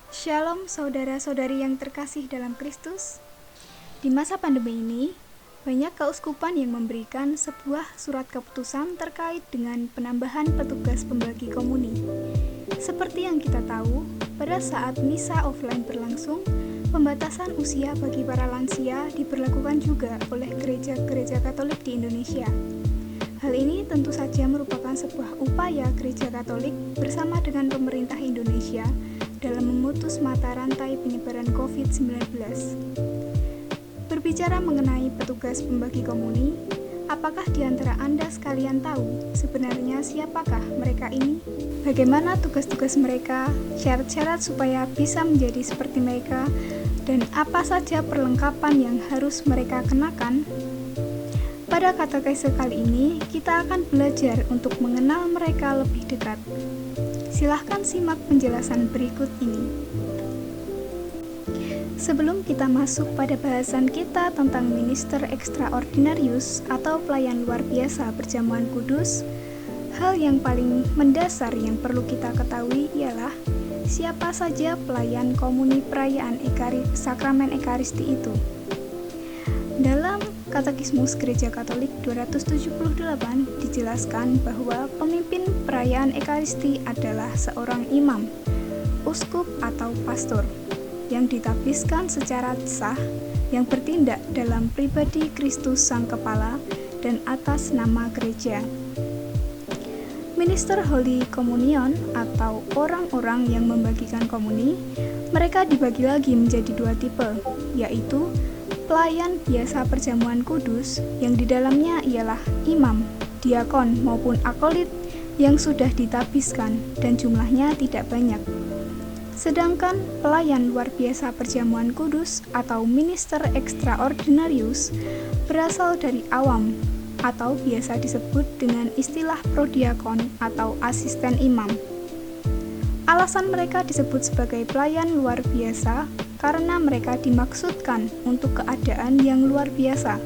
Shalom saudara-saudari yang terkasih dalam Kristus. Di masa pandemi ini, banyak keuskupan yang memberikan sebuah surat keputusan terkait dengan penambahan petugas pembagi komuni. Seperti yang kita tahu, pada saat misa offline berlangsung, pembatasan usia bagi para lansia diberlakukan juga oleh gereja-gereja Katolik di Indonesia. Hal ini tentu saja merupakan sebuah upaya gereja Katolik bersama dengan pemerintah Indonesia dalam memutus mata rantai penyebaran COVID-19. Berbicara mengenai petugas pembagi komuni, apakah di antara Anda sekalian tahu sebenarnya siapakah mereka ini? Bagaimana tugas-tugas mereka, syarat-syarat supaya bisa menjadi seperti mereka, dan apa saja perlengkapan yang harus mereka kenakan? Pada katekese kali ini, kita akan belajar untuk mengenal mereka lebih dekat. Silahkan simak penjelasan berikut ini. Sebelum kita masuk pada bahasan kita tentang Minister Extraordinarius atau pelayan luar biasa perjamuan kudus, hal yang paling mendasar yang perlu kita ketahui ialah siapa saja pelayan komuni perayaan sakramen Ekaristi itu. Dalam Katekismus Gereja Katolik 278 dijelaskan bahwa pemimpin perayaan Ekaristi adalah seorang imam, uskup atau pastor yang ditabiskan secara sah yang bertindak dalam pribadi Kristus Sang Kepala dan atas nama gereja. Minister Holy Communion atau orang-orang yang membagikan komuni, mereka dibagi lagi menjadi dua tipe, yaitu pelayan biasa perjamuan kudus yang di dalamnya ialah imam, diakon maupun akolit yang sudah ditabiskan dan jumlahnya tidak banyak. Sedangkan pelayan luar biasa perjamuan kudus atau minister extraordinarius berasal dari awam atau biasa disebut dengan istilah prodiakon atau asisten imam. Alasan mereka disebut sebagai pelayan luar biasa karena mereka dimaksudkan untuk keadaan yang luar biasa,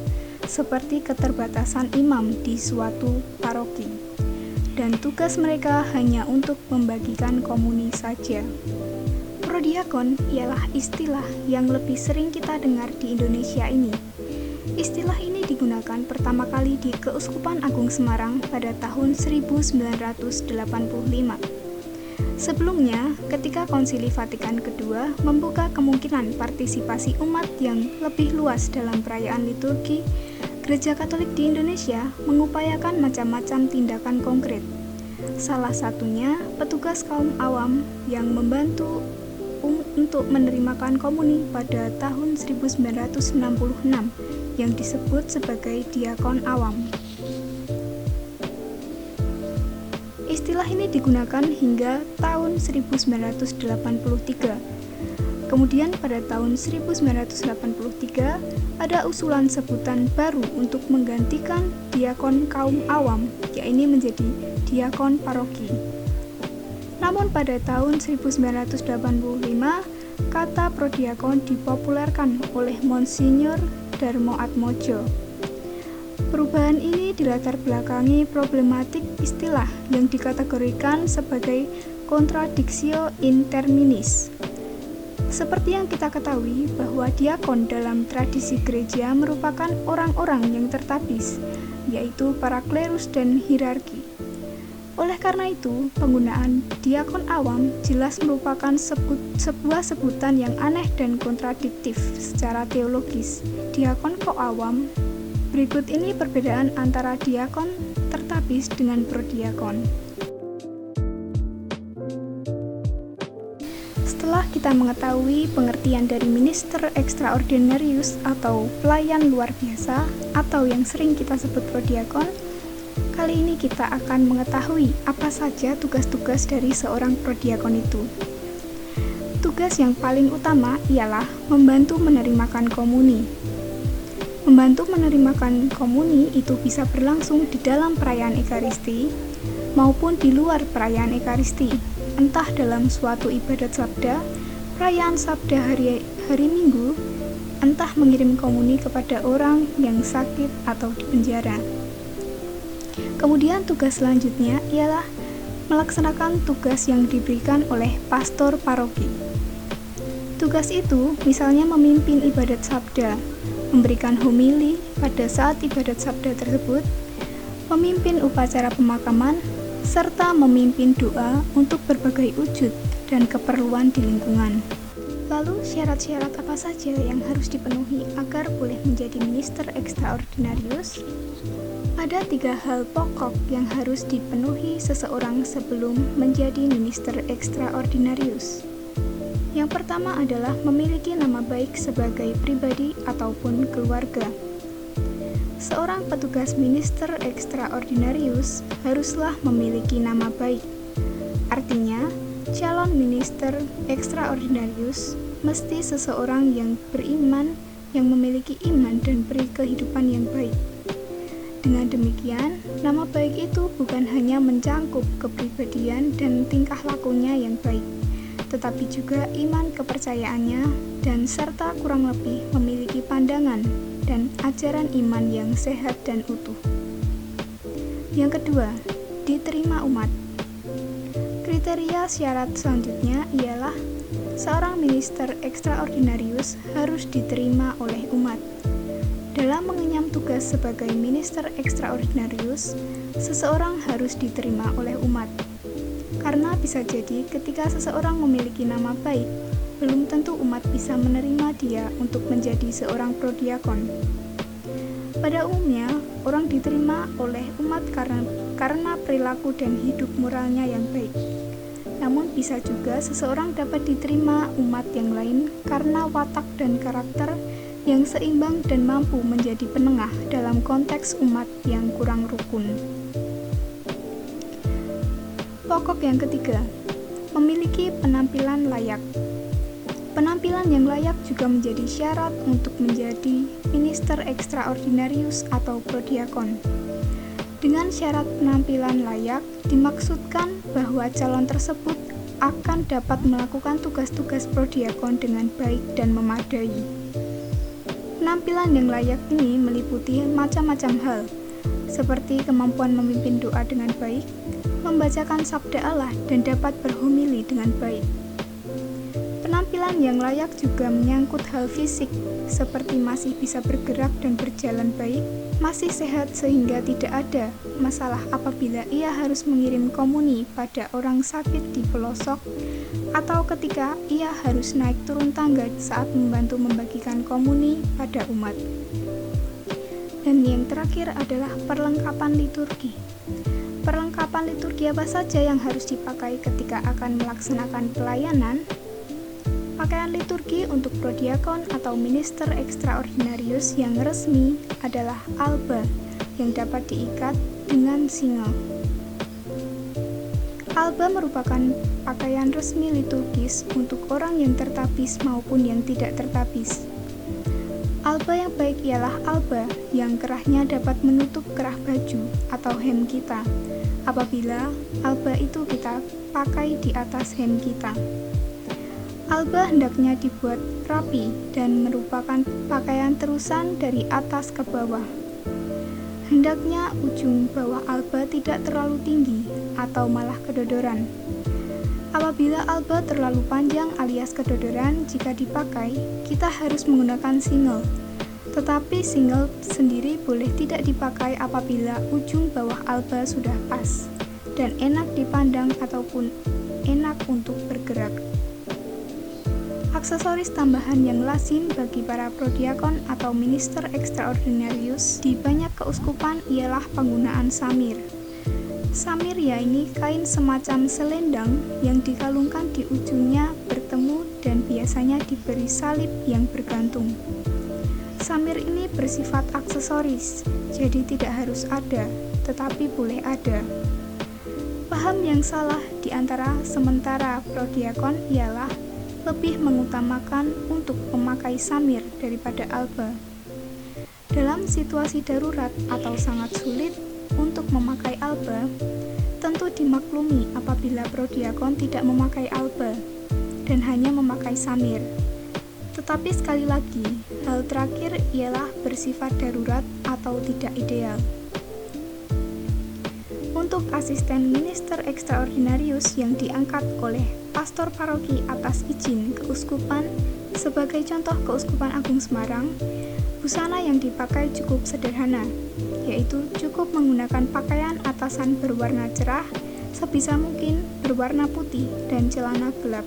seperti keterbatasan imam di suatu paroki, dan tugas mereka hanya untuk membagikan komuni saja. Prodiakon ialah istilah yang lebih sering kita dengar di Indonesia ini. Istilah ini digunakan pertama kali di Keuskupan Agung Semarang pada tahun 1985. Sebelumnya, ketika Konsili Vatikan II membuka kemungkinan partisipasi umat yang lebih luas dalam perayaan liturgi, Gereja Katolik di Indonesia mengupayakan macam-macam tindakan konkret. Salah satunya petugas kaum awam yang membantu untuk menerimakan komuni pada tahun 1966 yang disebut sebagai diakon awam. Istilah ini digunakan hingga tahun 1983. Kemudian pada tahun 1983 ada usulan sebutan baru untuk menggantikan diakon kaum awam, yaitu menjadi diakon paroki. Namun pada tahun 1985 kata prodiakon dipopulerkan oleh Monsinyur Darmo Atmojo. Perubahan ini dilatar belakangi problematik istilah yang dikategorikan sebagai contradictio in terminis. Seperti yang kita ketahui bahwa diakon dalam tradisi gereja merupakan orang-orang yang tertabis, yaitu para klerus dan hierarki. Oleh karena itu, penggunaan diakon awam jelas merupakan sebuah sebutan yang aneh dan kontradiktif secara teologis. Diakon kok awam? Berikut ini perbedaan antara diakon tertabis dengan prodiakon. Setelah kita mengetahui pengertian dari minister extraordinarius atau pelayan luar biasa atau yang sering kita sebut prodiakon, kali ini kita akan mengetahui apa saja tugas-tugas dari seorang prodiakon itu. Tugas yang paling utama ialah membantu menerimakan komuni. Membantu menerimakan komuni itu bisa berlangsung di dalam perayaan Ekaristi maupun di luar perayaan Ekaristi, entah dalam suatu ibadat sabda, perayaan sabda hari Minggu, entah mengirim komuni kepada orang yang sakit atau di penjara. Kemudian tugas selanjutnya ialah melaksanakan tugas yang diberikan oleh pastor paroki. Tugas itu misalnya memimpin ibadat sabda, memberikan homili pada saat ibadat sabda tersebut, memimpin upacara pemakaman, serta memimpin doa untuk berbagai wujud dan keperluan di lingkungan. Lalu syarat-syarat apa saja yang harus dipenuhi agar boleh menjadi minister extraordinarius? Ada 3 hal pokok yang harus dipenuhi seseorang sebelum menjadi minister extraordinarius. Yang pertama adalah memiliki nama baik sebagai pribadi ataupun keluarga. Seorang petugas minister extraordinarius haruslah memiliki nama baik. Artinya, calon minister extraordinarius mesti seseorang yang beriman, yang memiliki iman dan beri kehidupan yang baik. Dengan demikian, nama baik itu bukan hanya mencangkup kepribadian dan tingkah lakunya yang baik, tetapi juga iman kepercayaannya dan serta kurang lebih memiliki pandangan dan ajaran iman yang sehat dan utuh. Yang kedua, diterima umat. Kriteria syarat selanjutnya ialah seorang minister extraordinarius harus diterima oleh umat. Dalam mengenyam tugas sebagai minister extraordinarius, seseorang harus diterima oleh umat. Karena bisa jadi ketika seseorang memiliki nama baik, belum tentu umat bisa menerima dia untuk menjadi seorang prodiakon. Pada umumnya, orang diterima oleh umat karena perilaku dan hidup moralnya yang baik. Namun bisa juga seseorang dapat diterima umat yang lain karena watak dan karakter yang seimbang dan mampu menjadi penengah dalam konteks umat yang kurang rukun. Pokok yang ketiga, memiliki penampilan layak. Penampilan yang layak juga menjadi syarat untuk menjadi minister extraordinarius atau prodiakon. Dengan syarat penampilan layak, dimaksudkan bahwa calon tersebut akan dapat melakukan tugas-tugas prodiakon dengan baik dan memadai. Penampilan yang layak ini meliputi macam-macam hal, seperti kemampuan memimpin doa dengan baik, membacakan sabda Allah, dan dapat berhomili dengan baik. Penampilan yang layak juga menyangkut hal fisik, seperti masih bisa bergerak dan berjalan baik, masih sehat sehingga tidak ada masalah apabila ia harus mengirim komuni pada orang sakit di pelosok, atau ketika ia harus naik turun tangga saat membantu membagikan komuni pada umat. Dan yang terakhir adalah perlengkapan liturgi. Perlengkapan liturgi apa saja yang harus dipakai ketika akan melaksanakan pelayanan? Pakaian liturgi untuk prodiakon atau minister extraordinarius yang resmi adalah alba yang dapat diikat dengan singel. Alba merupakan pakaian resmi liturgis untuk orang yang tertapis maupun yang tidak tertapis. Alba yang baik ialah alba yang kerahnya dapat menutup kerah baju atau hem kita, apabila alba itu kita pakai di atas hem kita. Alba hendaknya dibuat rapi dan merupakan pakaian terusan dari atas ke bawah. Hendaknya ujung bawah alba tidak terlalu tinggi atau malah kedodoran. Apabila alba terlalu panjang alias kedodoran, jika dipakai, kita harus menggunakan singel. Tetapi singel sendiri boleh tidak dipakai apabila ujung bawah alba sudah pas dan enak dipandang ataupun enak untuk bergerak. Aksesoris tambahan yang lazim bagi para prodiakon atau minister extraordinarius di banyak keuskupan ialah penggunaan samir. Samir yaitu kain semacam selendang yang dikalungkan di ujungnya bertemu dan biasanya diberi salib yang bergantung. Samir ini bersifat aksesoris, jadi tidak harus ada, tetapi boleh ada. Paham yang salah di antara sementara prodiakon ialah lebih mengutamakan untuk memakai samir daripada alba. Dalam situasi darurat atau sangat sulit untuk memakai alba, tentu dimaklumi apabila prodiakon tidak memakai alba dan hanya memakai samir. Tetapi sekali lagi, hal terakhir ialah bersifat darurat atau tidak ideal. untuk asisten minister extraordinarius yang diangkat oleh pastor paroki atas izin keuskupan. Sebagai contoh Keuskupan Agung Semarang, busana yang dipakai cukup sederhana, yaitu cukup menggunakan pakaian atasan berwarna cerah, sebisa mungkin berwarna putih dan celana gelap.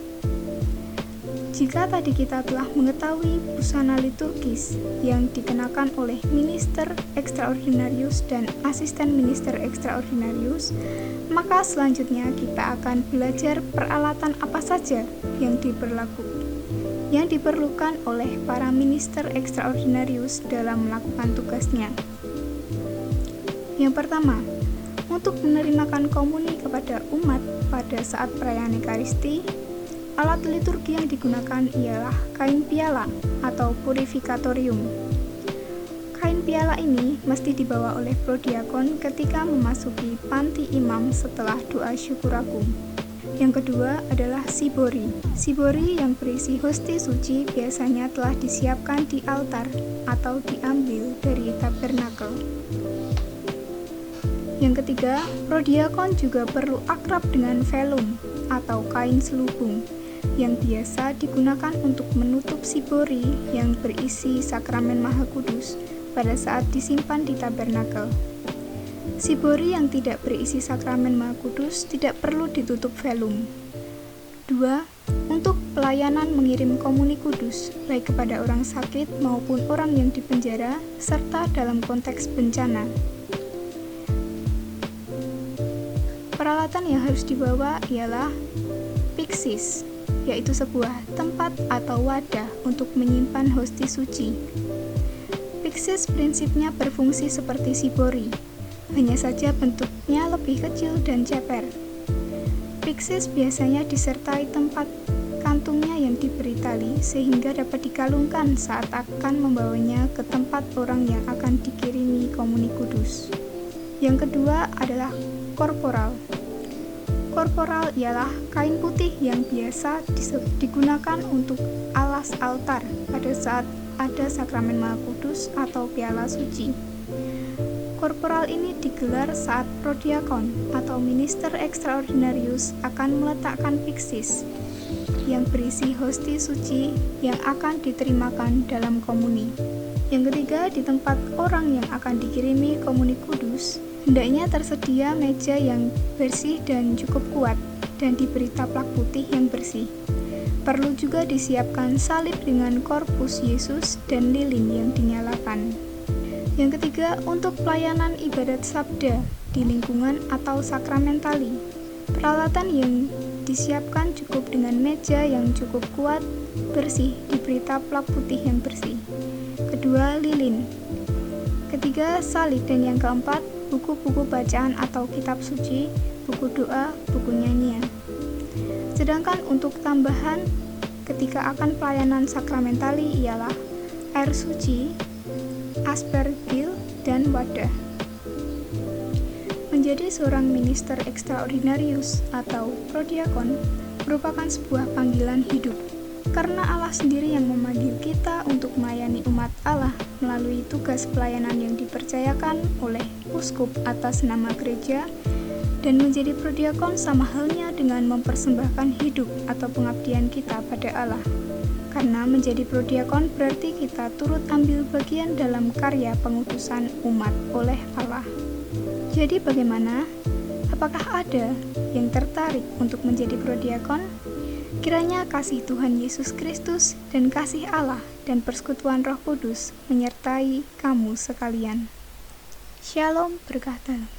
Jika tadi kita telah mengetahui busana liturgis yang dikenakan oleh minister extraordinarius dan asisten minister extraordinarius, maka selanjutnya kita akan belajar peralatan apa saja yang diperlukan oleh para minister extraordinarius dalam melakukan tugasnya. Yang pertama, untuk menerimakan komuni kepada umat pada saat perayaan Ekaristi, alat liturgi yang digunakan ialah kain piala atau purificatorium. Kain piala ini mesti dibawa oleh prodiakon ketika memasuki panti imam setelah doa syukur agung. Yang kedua adalah sibori. Sibori yang berisi hosti suci biasanya telah disiapkan di altar atau diambil dari tabernakel. Yang ketiga, prodiakon juga perlu akrab dengan velum atau kain selubung yang biasa digunakan untuk menutup sibori yang berisi sakramen Maha Kudus pada saat disimpan di tabernakel. Sibori yang tidak berisi sakramen Maha Kudus tidak perlu ditutup velum. 2. Untuk pelayanan mengirim komuni kudus, baik kepada orang sakit maupun orang yang dipenjara, serta dalam konteks bencana. Peralatan yang harus dibawa ialah pyxis, yaitu sebuah tempat atau wadah untuk menyimpan hosti suci. Pyxis prinsipnya berfungsi seperti sibori, hanya saja bentuknya lebih kecil dan ceper. Pyxis biasanya disertai tempat kantungnya yang diberi tali sehingga dapat dikalungkan saat akan membawanya ke tempat orang yang akan dikirimi komuni kudus. Yang kedua adalah korporal. Korporal ialah kain putih yang biasa digunakan untuk alas altar pada saat ada sakramen Maha Kudus atau piala suci. Korporal ini digelar saat prodiakon atau minister extraordinarius akan meletakkan pyxis yang berisi hosti suci yang akan diterimakan dalam komuni. Yang ketiga, di tempat orang yang akan dikirimi komuni kudus, hendaknya tersedia meja yang bersih dan cukup kuat dan diberi taplak putih yang bersih. Perlu juga disiapkan salib dengan korpus Yesus dan lilin yang dinyalakan. Yang ketiga, untuk pelayanan ibadat sabda di lingkungan atau sakramentali, peralatan yang disiapkan cukup dengan meja yang cukup kuat, bersih, diberi taplak putih yang bersih. Kedua, lilin. Ketiga, salib. Dan yang keempat, buku-buku bacaan atau kitab suci, buku doa, buku nyanyian. Sedangkan untuk tambahan ketika akan pelayanan sakramentali ialah air suci, aspergil, dan wadah. Menjadi seorang minister extraordinarius atau prodiakon merupakan sebuah panggilan hidup, karena Allah sendiri yang memanggil kita untuk melayani umat Allah melalui tugas pelayanan yang dipercayakan oleh uskup atas nama gereja. Dan menjadi prodiakon sama halnya dengan mempersembahkan hidup atau pengabdian kita pada Allah. Karena menjadi prodiakon berarti kita turut ambil bagian dalam karya pengutusan umat oleh Allah. Jadi bagaimana? Apakah ada yang tertarik untuk menjadi prodiakon? Kiranya kasih Tuhan Yesus Kristus dan kasih Allah dan persekutuan Roh Kudus menyertai kamu sekalian. Shalom, berkah dalam.